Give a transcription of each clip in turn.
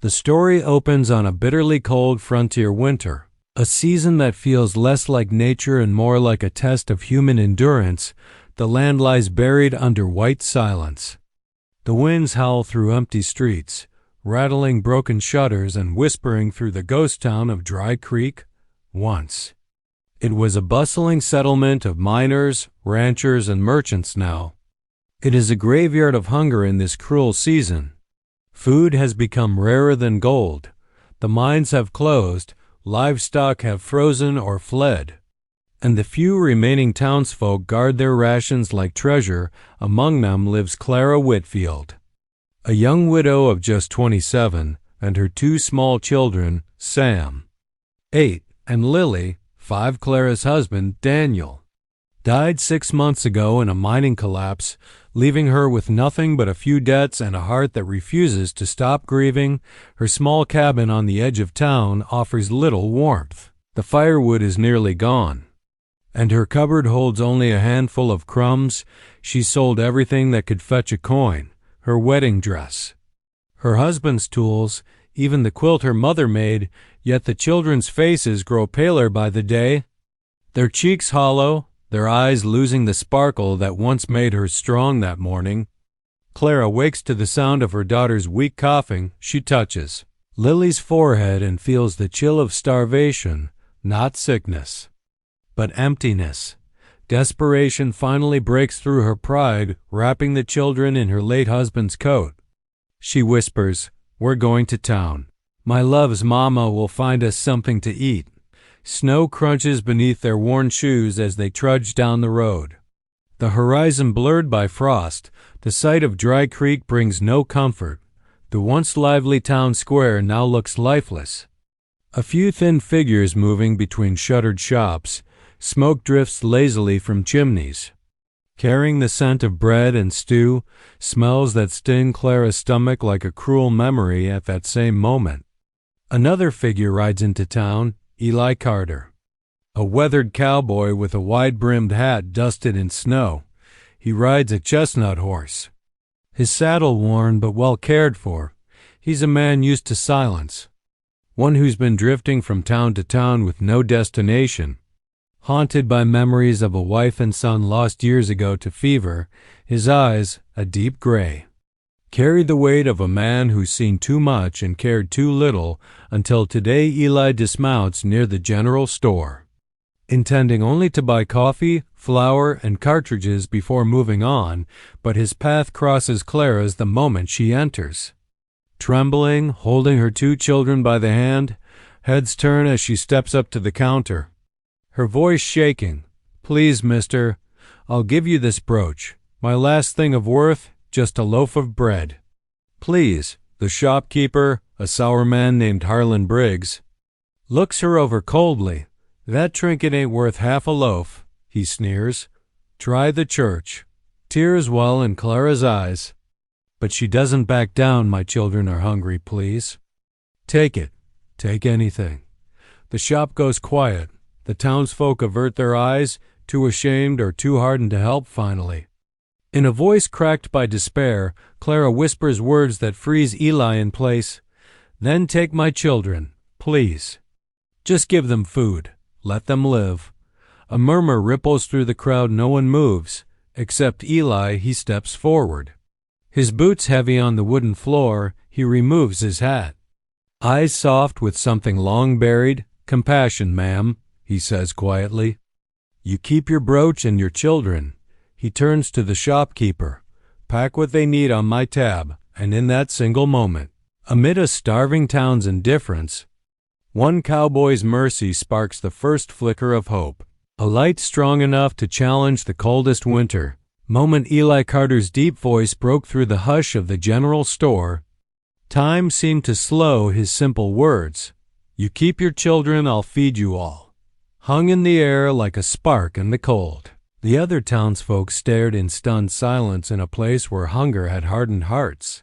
The story opens on a bitterly cold frontier winter, a season that feels less like nature and more like a test of human endurance. The land lies buried under white silence. The winds howl through empty streets, rattling broken shutters and whispering through the ghost town of Dry Creek. Once it was a bustling settlement of miners, ranchers, and merchants. Now it is a graveyard of hunger in this cruel season. Food has become rarer than gold. The mines have closed, livestock have frozen or fled, and the few remaining townsfolk guard their rations like treasure. Among them lives Clara Whitfield, a young widow of just 27, and her two small children, Sam, 8, and Lily, 5. Clara's husband, Daniel, died 6 months ago in a mining collapse, leaving her with nothing but a few debts and a heart that refuses to stop grieving. Her small cabin on the edge of town offers little warmth. The firewood is nearly gone, and her cupboard holds only a handful of crumbs. She sold everything that could fetch a coin: her wedding dress, her husband's tools, even the quilt her mother made. Yet the children's faces grow paler by the day, their cheeks hollow, their eyes losing the sparkle that once made her strong that morning. Clara wakes to the sound of her daughter's weak coughing. She touches Lily's forehead and feels the chill of starvation, not sickness, but emptiness. Desperation finally breaks through her pride, wrapping the children in her late husband's coat. She whispers, "We're going to town. My love's mama will find us something to eat." Snow crunches beneath their worn shoes as they trudge down the road. The horizon blurred by frost, the sight of Dry Creek brings no comfort. The once lively town square now looks lifeless. A few thin figures moving between shuttered shops. Smoke drifts lazily from chimneys, carrying the scent of bread and stew, smells that sting Clara's stomach like a cruel memory at that same moment. Another figure rides into town, Eli Carter, a weathered cowboy with a wide-brimmed hat dusted in snow. He rides a chestnut horse, his saddle worn but well cared for. He's a man used to silence, one who's been drifting from town to town with no destination, haunted by memories of a wife and son lost years ago to fever. His eyes, a deep gray, carry the weight of a man who's seen too much and cared too little, until today Eli dismounts near the general store, intending only to buy coffee, flour, and cartridges before moving on, but his path crosses Clara's the moment she enters. Trembling, holding her two children by the hand, heads turn as she steps up to the counter, her voice shaking. "Please, mister, I'll give you this brooch. My last thing of worth, just a loaf of bread. Please." The shopkeeper, a sour man named Harlan Briggs, looks her over coldly. "That trinket ain't worth half a loaf," he sneers. "Try the church." Tears well in Clara's eyes, but she doesn't back down. "My children are hungry, please." "Take it. Take anything." The shop goes quiet. The townsfolk avert their eyes, too ashamed or too hardened to help finally. In a voice cracked by despair, Clara whispers words that freeze Eli in place. "Then take my children, please. Just give them food. Let them live." A murmur ripples through the crowd. No one moves, except Eli. He steps forward. His boots heavy on the wooden floor, he removes his hat. Eyes soft with something long buried. "Compassion, ma'am," he says quietly. "You keep your brooch and your children." He turns to the shopkeeper. "Pack what they need on my tab." And in that single moment, amid a starving town's indifference, one cowboy's mercy sparks the first flicker of hope. A light strong enough to challenge the coldest winter. Moment Eli Carter's deep voice broke through the hush of the general store. Time seemed to slow. His simple words, "You keep your children, I'll feed you all," hung in the air like a spark in the cold. The other townsfolk stared in stunned silence in a place where hunger had hardened hearts.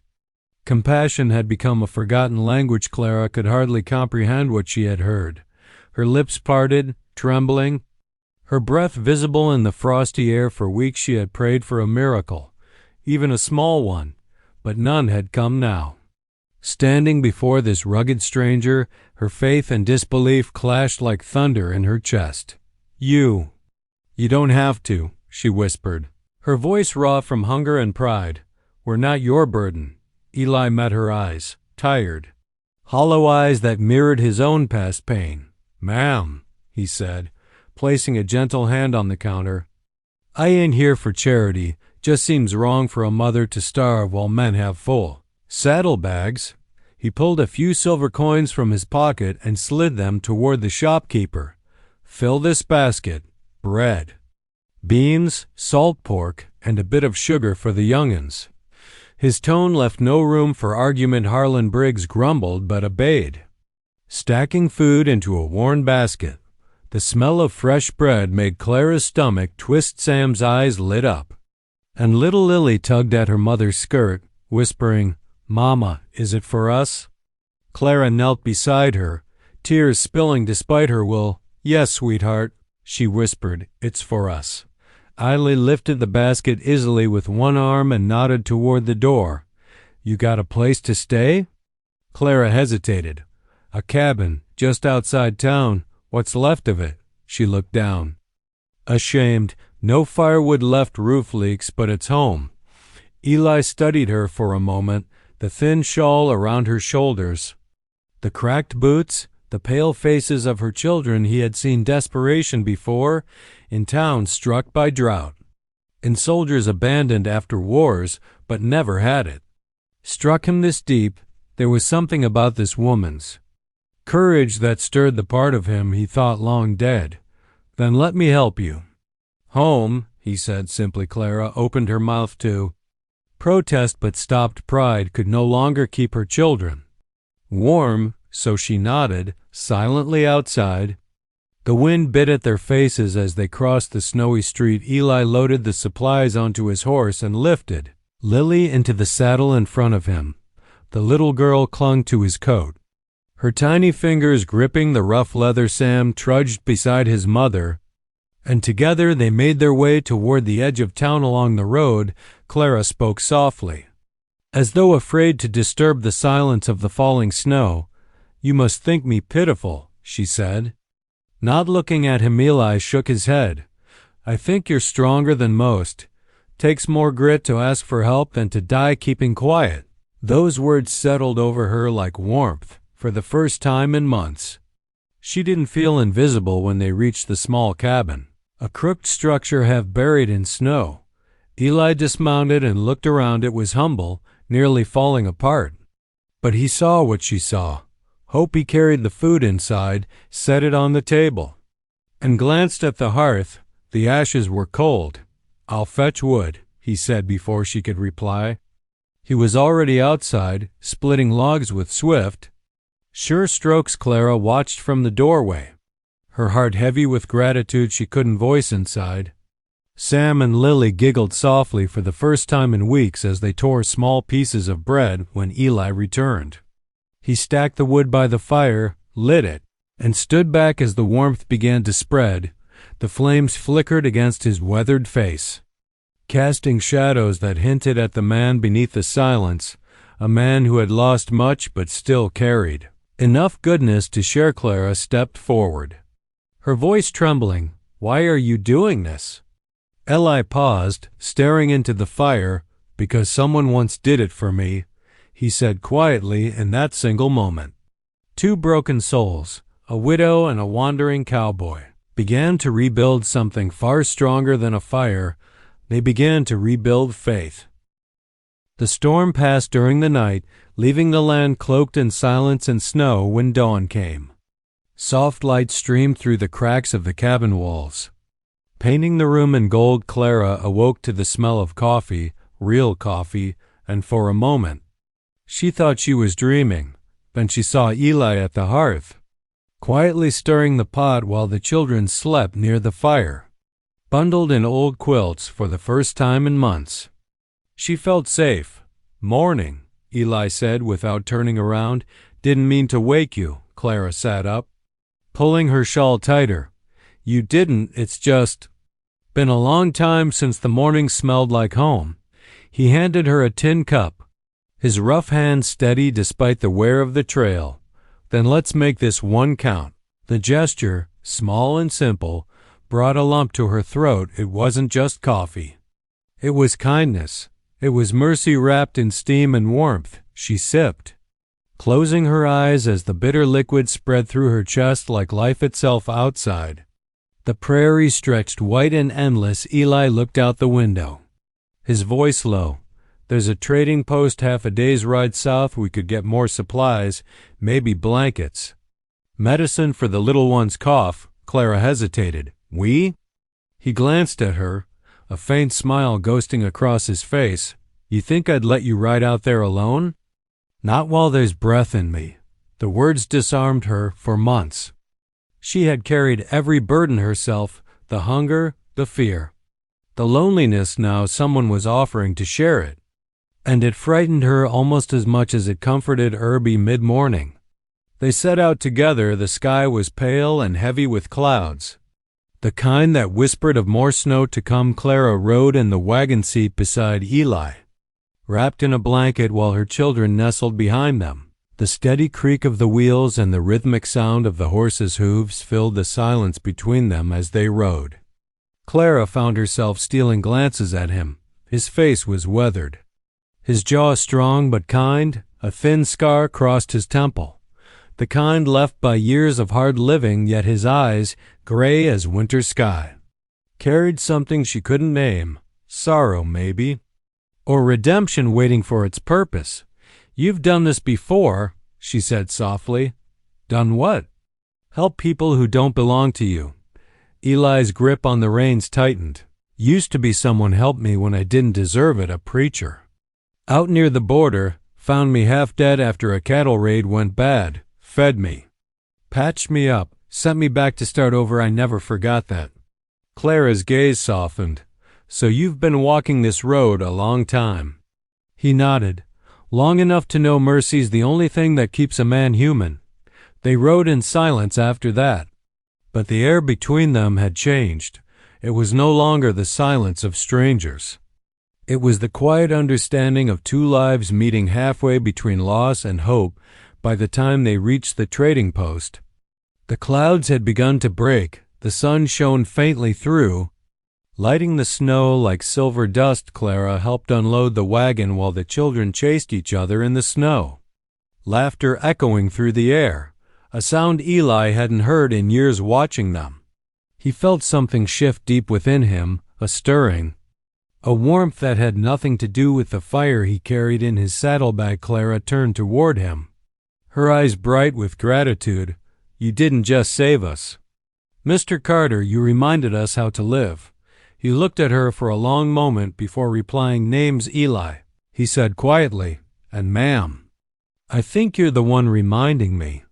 Compassion had become a forgotten language. Clara could hardly comprehend what she had heard. Her lips parted, trembling, her breath visible in the frosty air. For weeks she had prayed for a miracle, even a small one, but none had come now. Standing before this rugged stranger, her faith and disbelief clashed like thunder in her chest. You don't have to," she whispered, her voice raw from hunger and pride. "We're not your burden." Eli met her eyes, tired, hollow eyes that mirrored his own past pain. "Ma'am," he said, placing a gentle hand on the counter, "I ain't here for charity. Just seems wrong for a mother to starve while men have full saddlebags." He pulled a few silver coins from his pocket and slid them toward the shopkeeper. "Fill this basket. Bread, beans, salt pork, and a bit of sugar for the young'uns." His tone left no room for argument. Harlan Briggs grumbled but obeyed. Stacking food into a worn basket, the smell of fresh bread made Clara's stomach twist. Sam's eyes lit up, and little Lily tugged at her mother's skirt, whispering, "Mama, is it for us?" Clara knelt beside her, tears spilling despite her will. "Yes, sweetheart," she whispered, "it's for us." Eli lifted the basket easily with one arm and nodded toward the door. "You got a place to stay?" Clara hesitated. "A cabin, just outside town. What's left of it?" She looked down. Ashamed, no firewood left, roof leaks, but it's home. Eli studied her for a moment, the thin shawl around her shoulders, the cracked boots, the pale faces of her children. He had seen desperation before, in towns struck by drought, in soldiers abandoned after wars, but never had it. Struck him this deep, there was something about this woman's courage that stirred the part of him he thought long dead. "Then let me help you." "Home," he said simply. Clara opened her mouth to protest but stopped. Pride could no longer keep her children warm, so she nodded, silently outside. The wind bit at their faces as they crossed the snowy street. Eli loaded the supplies onto his horse and lifted Lily into the saddle in front of him. The little girl clung to his coat, her tiny fingers gripping the rough leather. Sam trudged beside his mother, and together they made their way toward the edge of town. Along the road, Clara spoke softly, as though afraid to disturb the silence of the falling snow. "You must think me pitiful," she said. Not looking at him, Eli shook his head. "I think you're stronger than most. Takes more grit to ask for help than to die keeping quiet." Those words settled over her like warmth for the first time in months. She didn't feel invisible when they reached the small cabin, a crooked structure half buried in snow. Eli dismounted and looked around. It was humble, nearly falling apart. But he saw what she saw. Hope. He carried the food inside, set it on the table, and glanced at the hearth. The ashes were cold. "I'll fetch wood," he said before she could reply. He was already outside, splitting logs with swift, sure strokes. Clara watched from the doorway, her heart heavy with gratitude she couldn't voice inside. Sam and Lily giggled softly for the first time in weeks as they tore small pieces of bread when Eli returned. He stacked the wood by the fire, lit it, and stood back as the warmth began to spread. The flames flickered against his weathered face, casting shadows that hinted at the man beneath the silence, a man who had lost much but still carried enough goodness to share. Clara stepped forward, her voice trembling. "Why are you doing this?" Eli paused, staring into the fire. "Because someone once did it for me," he said quietly. In that single moment, two broken souls, a widow and a wandering cowboy, began to rebuild something far stronger than a fire. They began to rebuild faith. The storm passed during the night, leaving the land cloaked in silence and snow. When dawn came, soft light streamed through the cracks of the cabin walls, painting the room in gold. Clara awoke to the smell of coffee, real coffee, and for a moment she thought she was dreaming. Then she saw Eli at the hearth, quietly stirring the pot while the children slept near the fire, bundled in old quilts for the first time in months. She felt safe. "Morning," Eli said without turning around. "Didn't mean to wake you." Clara sat up, pulling her shawl tighter. "You didn't, it's just been a long time since the morning smelled like home." He handed her a tin cup, his rough hand steady despite the wear of the trail. "Then let's make this one count." The gesture, small and simple, brought a lump to her throat. It wasn't just coffee. It was kindness. It was mercy wrapped in steam and warmth. She sipped, closing her eyes as the bitter liquid spread through her chest like life itself outside. The prairie stretched white and endless. Eli looked out the window, his voice low. "There's a trading post half a day's ride south. We could get more supplies, maybe blankets. Medicine for the little one's cough." Clara hesitated. "We?" He glanced at her, a faint smile ghosting across his face. "You think I'd let you ride out there alone?" "Not while there's breath in me." The words disarmed her. For months she had carried every burden herself, the hunger, the fear, the loneliness. Now someone was offering to share it, and it frightened her almost as much as it comforted Irby mid-morning. They set out together. The sky was pale and heavy with clouds, the kind that whispered of more snow to come. Clara rode in the wagon seat beside Eli, wrapped in a blanket while her children nestled behind them. The steady creak of the wheels and the rhythmic sound of the horses' hooves filled the silence between them as they rode. Clara found herself stealing glances at him. His face was weathered, his jaw strong but kind. A thin scar crossed his temple, the kind left by years of hard living, yet his eyes, gray as winter sky, carried something she couldn't name. Sorrow, maybe, or redemption waiting for its purpose. "You've done this before," she said softly. "Done what?" "Help people who don't belong to you." Eli's grip on the reins tightened. "Used to be someone helped me when I didn't deserve it, a preacher. Out near the border, found me half dead after a cattle raid went bad, fed me, patched me up, sent me back to start over. I never forgot that." Clara's gaze softened. "So you've been walking this road a long time." He nodded. "Long enough to know mercy's the only thing that keeps a man human." They rode in silence after that, but the air between them had changed. It was no longer the silence of strangers. It was the quiet understanding of two lives meeting halfway between loss and hope. By the time they reached the trading post, the clouds had begun to break. The sun shone faintly through, lighting the snow like silver dust. Clara helped unload the wagon while the children chased each other in the snow, laughter echoing through the air, a sound Eli hadn't heard in years watching them. He felt something shift deep within him, a stirring, a warmth that had nothing to do with the fire he carried in his saddlebag. Clara turned toward him, her eyes bright with gratitude. "You didn't just save us, Mr. Carter, you reminded us how to live." He looked at her for a long moment before replying. "Name's Eli," he said quietly, "and ma'am, I think you're the one reminding me."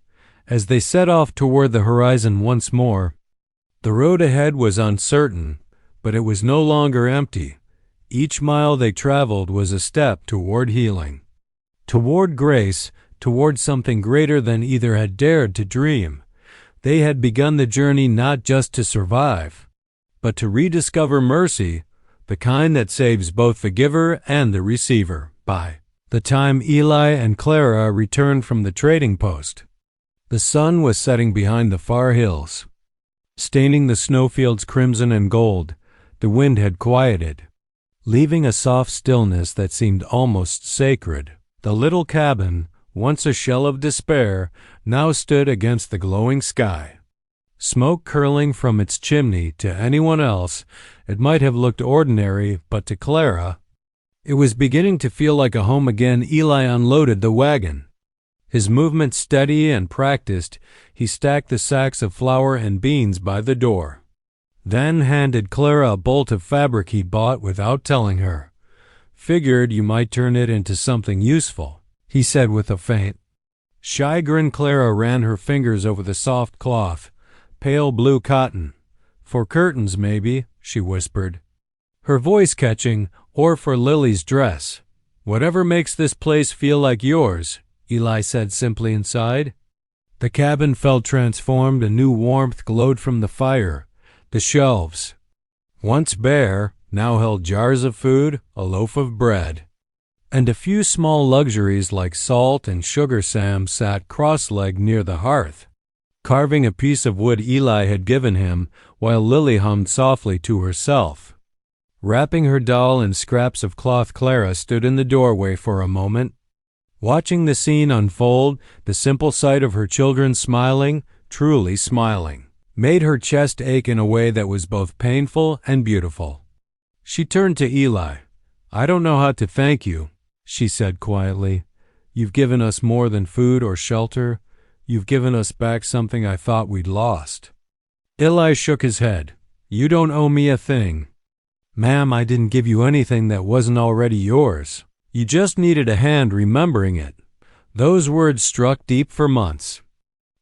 As they set off toward the horizon once more, the road ahead was uncertain, but it was no longer empty. Each mile they traveled was a step toward healing, toward grace, toward something greater than either had dared to dream. They had begun the journey not just to survive, but to rediscover mercy, the kind that saves both the giver and the receiver. By the time Eli and Clara returned from the trading post, the sun was setting behind the far hills, staining the snowfields crimson and gold. The wind had quieted, leaving a soft stillness that seemed almost sacred. The little cabin, once a shell of despair, now stood against the glowing sky, smoke curling from its chimney. To anyone else, it might have looked ordinary, but to Clara, it was beginning to feel like a home again. Eli unloaded the wagon. His movements steady and practiced, he stacked the sacks of flour and beans by the door, then handed Clara a bolt of fabric he bought without telling her. "Figured you might turn it into something useful," he said with a faint, shy grin. Clara ran her fingers over the soft cloth, pale blue cotton. "For curtains, maybe," she whispered, her voice catching, "or for Lily's dress." "Whatever makes this place feel like yours," Eli said simply inside. The cabin felt transformed. A new warmth glowed from the fire. The shelves, once bare, now held jars of food, a loaf of bread, and a few small luxuries like salt and sugar. Sam sat cross-legged near the hearth, carving a piece of wood Eli had given him, while Lily hummed softly to herself. Wrapping her doll in scraps of cloth, Clara stood in the doorway for a moment. Watching the scene unfold, the simple sight of her children smiling, truly smiling, made her chest ache in a way that was both painful and beautiful. She turned to Eli. "I don't know how to thank you," she said quietly. "You've given us more than food or shelter. You've given us back something I thought we'd lost." Eli shook his head. "You don't owe me a thing." "Ma'am, I didn't give you anything that wasn't already yours. You just needed a hand remembering it." Those words struck deep for months.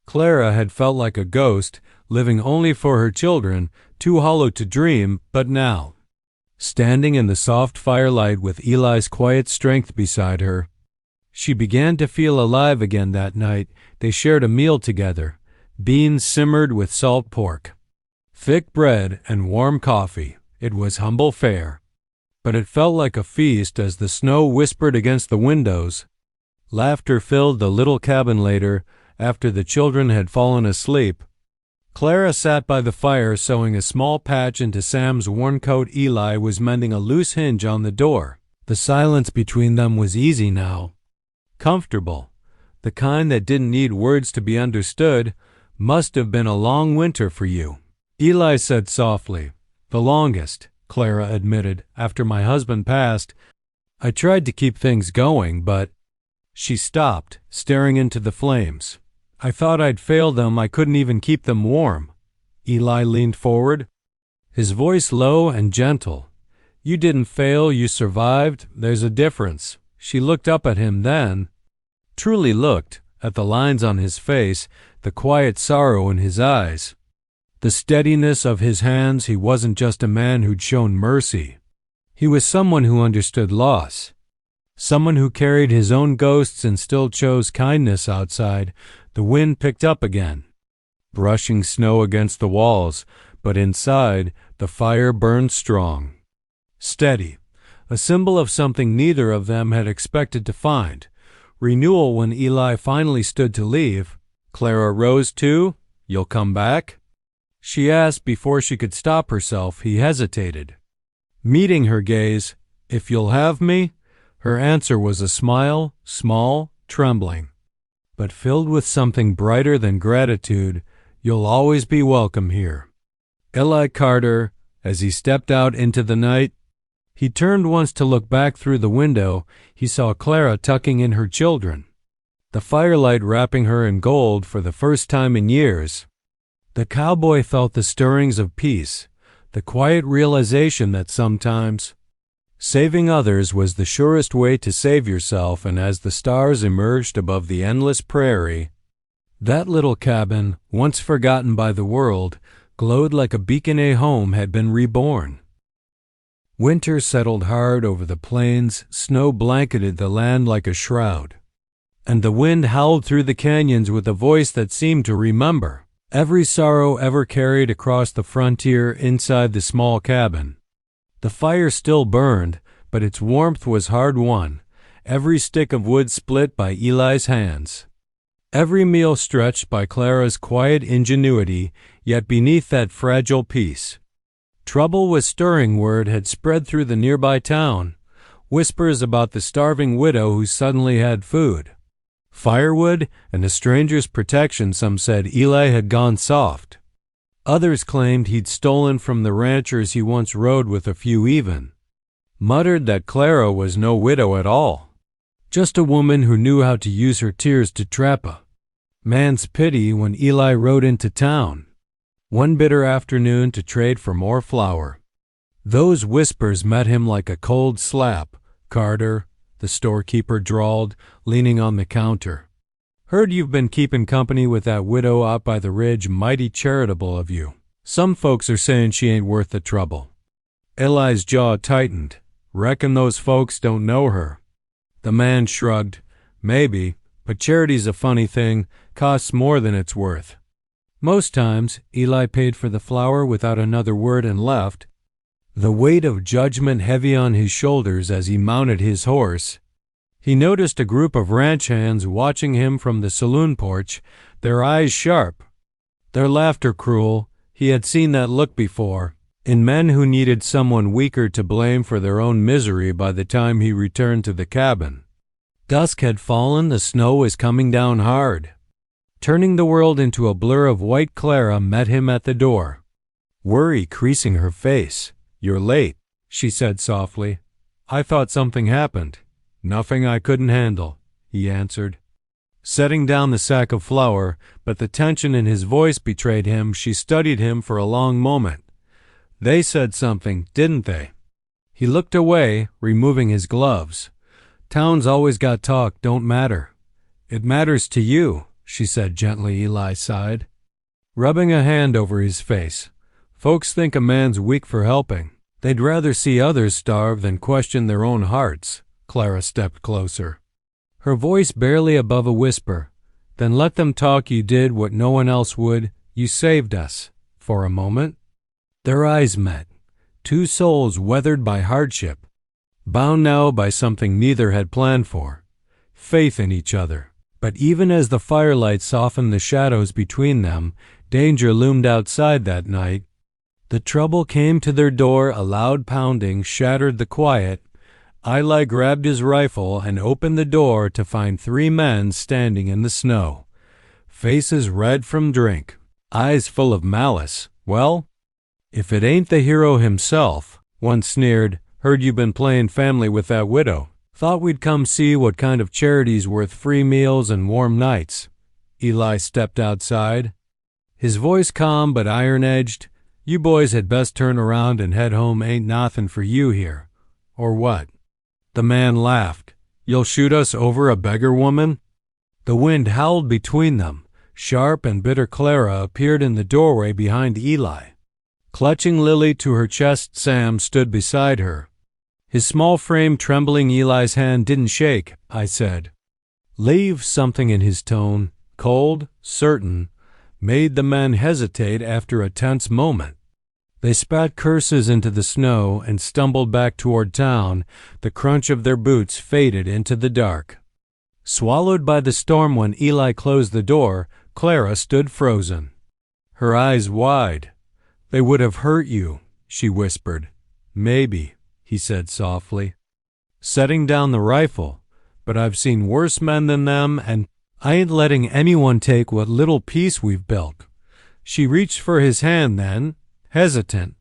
Clara had felt like a ghost, living only for her children, too hollow to dream, but now, standing in the soft firelight with Eli's quiet strength beside her, she began to feel alive again. That night, they shared a meal together, beans simmered with salt pork, thick bread, and warm coffee. It was humble fare, but it felt like a feast as the snow whispered against the windows. Laughter filled the little cabin later, after the children had fallen asleep. Clara sat by the fire sewing a small patch into Sam's worn coat. Eli was mending a loose hinge on the door. The silence between them was easy now, comfortable, the kind that didn't need words to be understood. "Must have been a long winter for you," Eli said softly. "The longest," Clara admitted. "After my husband passed, I tried to keep things going, but—" She stopped, staring into the flames. "I thought I'd failed them. I couldn't even keep them warm." Eli leaned forward, his voice low and gentle. "You didn't fail, you survived. There's a difference." She looked up at him then, truly looked, at the lines on his face, the quiet sorrow in his eyes, the steadiness of his hands. He wasn't just a man who'd shown mercy. He was someone who understood loss, someone who carried his own ghosts and still chose kindness. Outside, the wind picked up again, brushing snow against the walls, but inside, the fire burned strong, steady, a symbol of something neither of them had expected to find. Renewal. When Eli finally stood to leave, Clara rose too. "You'll come back?" she asked before she could stop herself. He hesitated, meeting her gaze. "If you'll have me?" Her answer was a smile, small, trembling, but filled with something brighter than gratitude. "You'll always be welcome here." Eli Carter, as he stepped out into the night, he turned once to look back through the window. He saw Clara tucking in her children, the firelight wrapping her in gold for the first time in years. The cowboy felt the stirrings of peace, the quiet realization that sometimes saving others was the surest way to save yourself. And as the stars emerged above the endless prairie, that little cabin, once forgotten by the world, glowed like a beacon. A home had been reborn. Winter settled hard over the plains, snow blanketed the land like a shroud, and the wind howled through the canyons with a voice that seemed to remember every sorrow ever carried across the frontier. Inside the small cabin, the fire still burned, but its warmth was hard-won, every stick of wood split by Eli's hands, every meal stretched by Clara's quiet ingenuity. Yet beneath that fragile peace, trouble was stirring. Word had spread through the nearby town, whispers about the starving widow who suddenly had food, firewood, and a stranger's protection. Some said Eli had gone soft. Others claimed he'd stolen from the ranchers he once rode with. A few even muttered that Clara was no widow at all, just a woman who knew how to use her tears to trap a man's pity. When Eli rode into town one bitter afternoon to trade for more flour, those whispers met him like a cold slap. "Carter," the storekeeper drawled, leaning on the counter. "Heard you've been keeping company with that widow out by the ridge. Mighty charitable of you. Some folks are saying she ain't worth the trouble." Eli's jaw tightened. "Reckon those folks don't know her." The man shrugged. "Maybe, but charity's a funny thing, costs more than it's worth." Most times, Eli paid for the flour without another word and left, the weight of judgment heavy on his shoulders as he mounted his horse. He noticed a group of ranch hands watching him from the saloon porch, their eyes sharp, their laughter cruel. He had seen that look before, in men who needed someone weaker to blame for their own misery by the time he returned to the cabin. Dusk had fallen, the snow was coming down hard. Turning the world into a blur of white, Clara met him at the door, worry creasing her face. "You're late," she said softly. "I thought something happened." "Nothing I couldn't handle," he answered, setting down the sack of flour, but the tension in his voice betrayed him. She studied him for a long moment. "They said something, didn't they?" He looked away, removing his gloves. "Towns always got talk, don't matter." "It matters to you," she said gently. Eli sighed, rubbing a hand over his face. "Folks think a man's weak for helping. They'd rather see others starve than question their own hearts." Clara stepped closer, her voice barely above a whisper. "Then let them talk. You did what no one else would. You saved us." For a moment, their eyes met, two souls weathered by hardship, bound now by something neither had planned for, faith in each other. But even as the firelight softened the shadows between them, danger loomed outside that night. The trouble came to their door. A loud pounding shattered the quiet. Eli grabbed his rifle and opened the door to find three men standing in the snow, faces red from drink, eyes full of malice. "Well, if it ain't the hero himself," one sneered. "Heard you been playing family with that widow. Thought we'd come see what kind of charity's worth free meals and warm nights." Eli stepped outside, his voice calm but iron-edged. "You boys had best turn around and head home. Ain't nothin' for you here." "Or what?" The man laughed. "You'll shoot us over a beggar woman?" The wind howled between them. Sharp and bitter. Clara appeared in the doorway behind Eli. Clutching Lily to her chest, Sam stood beside her, his small frame trembling. Eli's hand didn't shake. "I said, leave." Something in his tone, cold, certain, made the men hesitate after a tense moment. They spat curses into the snow and stumbled back toward town. The crunch of their boots faded into the dark, swallowed by the storm. When Eli closed the door, Clara stood frozen, her eyes wide. "They would have hurt you," she whispered. "Maybe," he said softly, setting down the rifle. "But I've seen worse men than them, and I ain't letting anyone take what little peace we've built." She reached for his hand then, hesitant,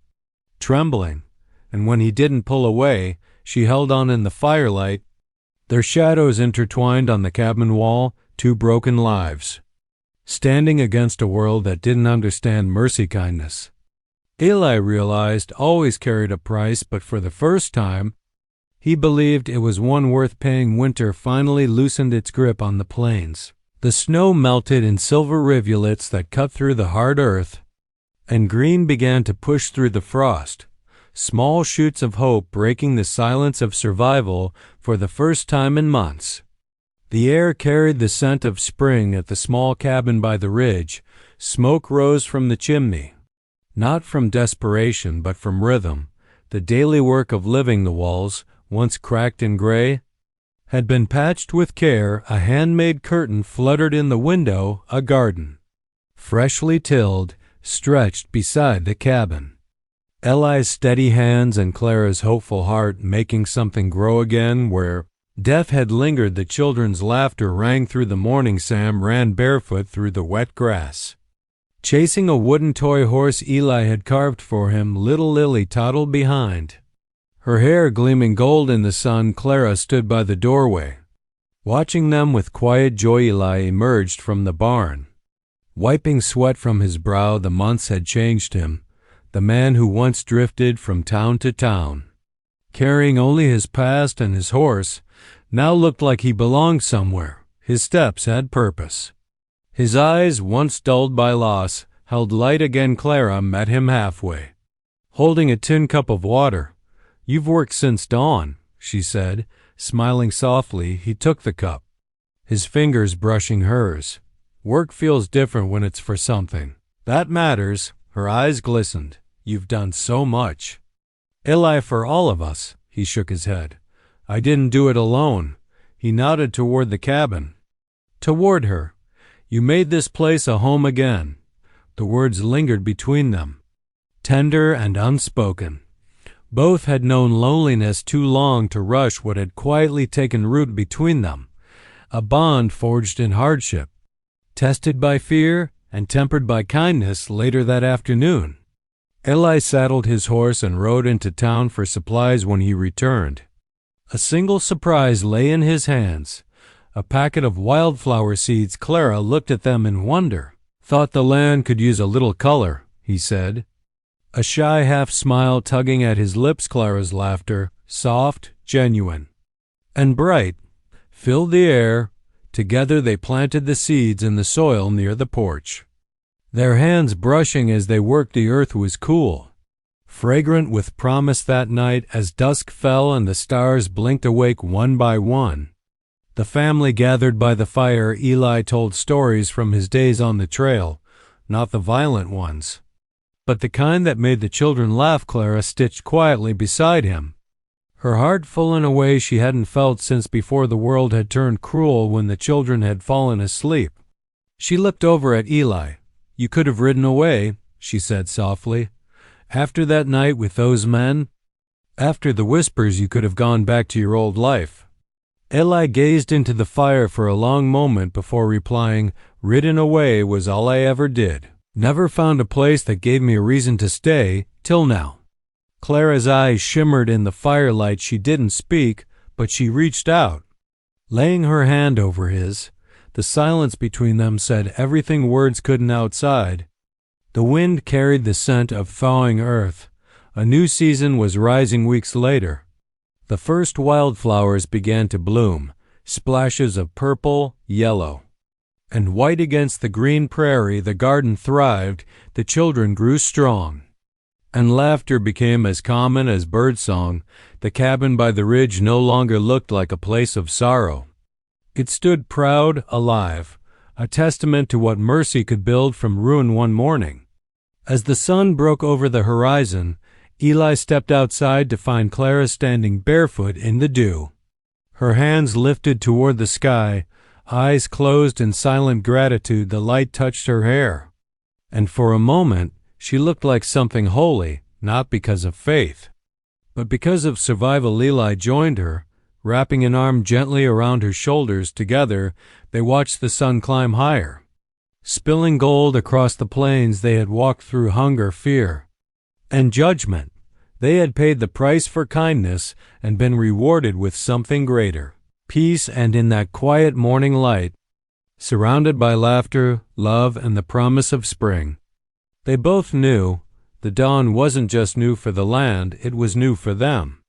trembling, and when he didn't pull away, she held on in the firelight. Their shadows intertwined on the cabin wall, two broken lives, standing against a world that didn't understand mercy-kindness. Eli realized always carried a price, but for the first time, he believed it was one worth paying. Winter finally loosened its grip on the plains. The snow melted in silver rivulets that cut through the hard earth, and green began to push through the frost, small shoots of hope breaking the silence of survival for the first time in months. The air carried the scent of spring at the small cabin by the ridge. Smoke rose from the chimney, not from desperation but from rhythm. The daily work of living. The walls, once cracked and gray, had been patched with care. A handmade curtain fluttered in the window. A garden, freshly tilled, stretched beside the cabin. Eli's steady hands and Clara's hopeful heart making something grow again where death had lingered. The children's laughter rang through the morning. Sam ran barefoot through the wet grass, chasing a wooden toy horse Eli had carved for him. Little Lily toddled behind, her hair gleaming gold in the sun. Clara stood by the doorway, watching them with quiet joy. Eli emerged from the barn, wiping sweat from his brow. The months had changed him. The man who once drifted from town to town, carrying only his past and his horse, now looked like he belonged somewhere. His steps had purpose. His eyes, once dulled by loss, held light again. Clara met him halfway, holding a tin cup of water. "You've worked since dawn," she said, smiling softly. He took the cup, his fingers brushing hers. "Work feels different when it's for something that matters." Her eyes glistened. "You've done so much." "Eli, for all of us." He shook his head. "I didn't do it alone." He nodded toward the cabin. Toward her. You made this place a home again. The words lingered between them, tender and unspoken. Both had known loneliness too long to rush what had quietly taken root between them, a bond forged in hardship, tested by fear and tempered by kindness. Later that afternoon, Eli saddled his horse and rode into town for supplies. When he returned, a single surprise lay in his hands, a packet of wildflower seeds. Clara looked at them in wonder. Thought the land could use a little color, he said. A shy half-smile tugging at his lips. Clara's laughter, soft, genuine, and bright, filled the air. Together they planted the seeds in the soil near the porch, their hands brushing as they worked. The earth was cool, fragrant with promise that night. As dusk fell and the stars blinked awake one by one, the family gathered by the fire. Eli told stories from his days on the trail, not the violent ones, but the kind that made the children laugh. Clara stitched quietly beside him, her heart full in a way she hadn't felt since before the world had turned cruel, when the children had fallen asleep. She looked over at Eli. You could have ridden away, she said softly. After that night with those men, after the whispers, you could have gone back to your old life. Eli gazed into the fire for a long moment before replying, Ridden away was all I ever did. Never found a place that gave me a reason to stay, till now. Clara's eyes shimmered in the firelight. She didn't speak, but she reached out, laying her hand over his. The silence between them said everything words couldn't outside. The wind carried the scent of thawing earth. A new season was rising weeks later. The first wildflowers began to bloom, splashes of purple, yellow, and white against the green prairie. The garden thrived, the children grew strong, and laughter became as common as birdsong. The cabin by the ridge no longer looked like a place of sorrow. It stood proud, alive, a testament to what mercy could build from ruin. One morning, as the sun broke over the horizon, Eli stepped outside to find Clara standing barefoot in the dew, her hands lifted toward the sky, eyes closed in silent gratitude. The light touched her hair, and for a moment she looked like something holy, not because of faith, but because of survival. Eli joined her, wrapping an arm gently around her shoulders. Together they watched the sun climb higher, spilling gold across the plains. They had walked through hunger, fear, and judgment. They had paid the price for kindness and been rewarded with something greater, peace. And in that quiet morning light, surrounded by laughter, love, and the promise of spring, they both knew the dawn wasn't just new for the land, it was new for them.